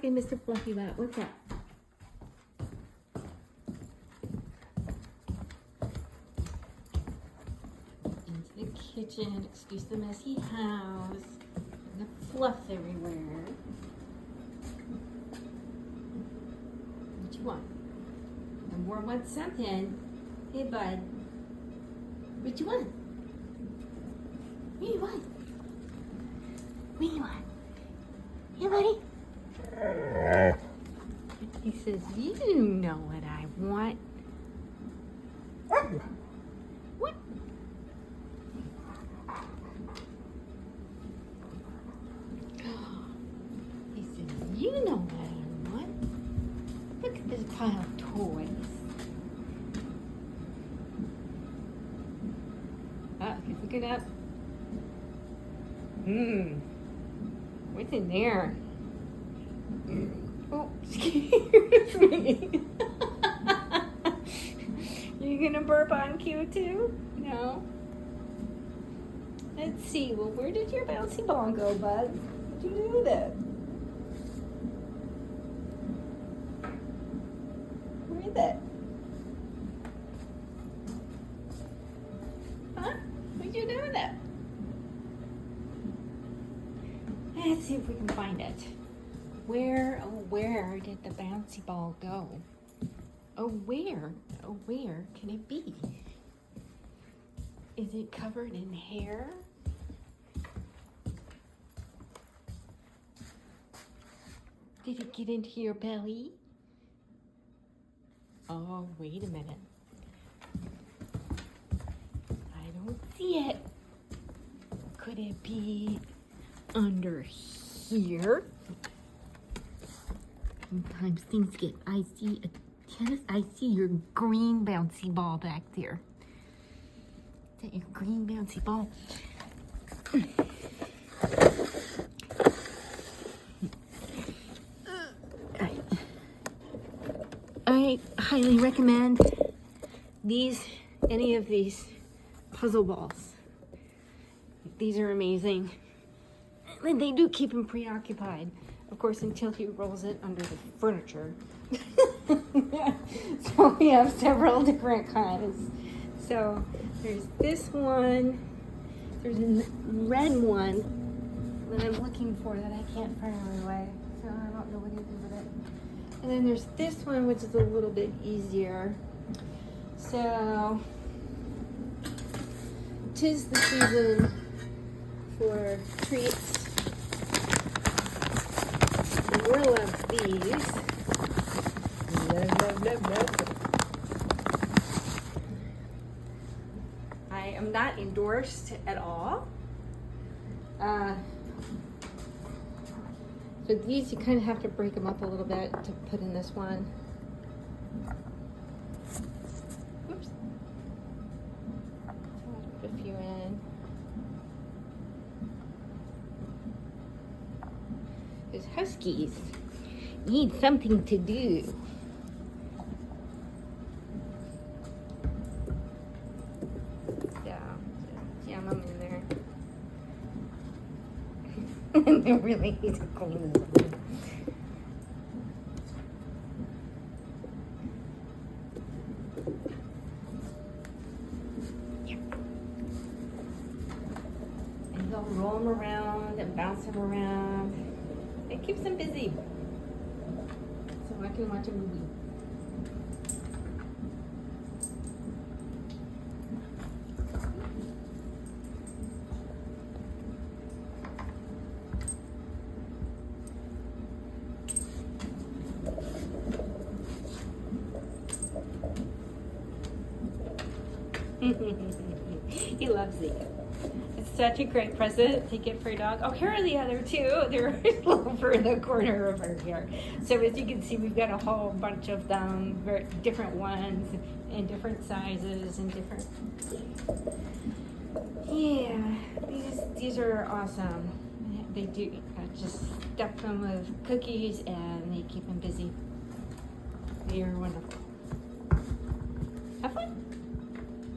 Okay, Mr. Fluffy Bat, what's that? Into the kitchen, excuse the messy house, and the fluff everywhere. What you want? Amour wants something. Hey, bud. What you want? What do you want? What do you want? Hey, buddy. He says, you know what I want. What? He says, you know what I want. Look at this pile of toys. Oh, he's looking up. What's in there? Oh, excuse me. You gonna burp on cue too? No? Let's see. Well, where did your bouncy ball go, bud? What did you do with it? Where is it? Huh? What'd you do with it? Let's see if we can find it. Where, oh, where did the bouncy ball go? Oh, where can it be? Is it covered in hair? Did it get into your belly? Oh, wait a minute. I don't see it. Could it be under here? Sometimes things get icy. Tennis, I see your green bouncy ball back there. Is that your green bouncy ball? I highly recommend any of these puzzle balls. These are amazing. And they do keep him preoccupied. Of course, until he rolls it under the furniture. So we have several different kinds. So there's this one. There's a red one that I'm looking for that I can't find right away. So I don't know what to do with it. And then there's this one, which is a little bit easier. So 'tis the season for treats. Amour loves these. I am not endorsed at all. So these, you kind of have to break them up a little bit to put in this one. Oops. Put a few in. Because Huskies need something to do. So, jam them in there. And they really need to clean this up. Yeah. And they'll roll them around and bounce them around. It keeps them busy. So I can watch a movie. He loves these. It's such a great present to get for your dog. Oh, here are the other two. They're over in the corner over here. So as you can see, we've got a whole bunch of them, very different ones and different sizes and different. Yeah, these are awesome. They do just stuff them with cookies and they keep them busy. They are wonderful.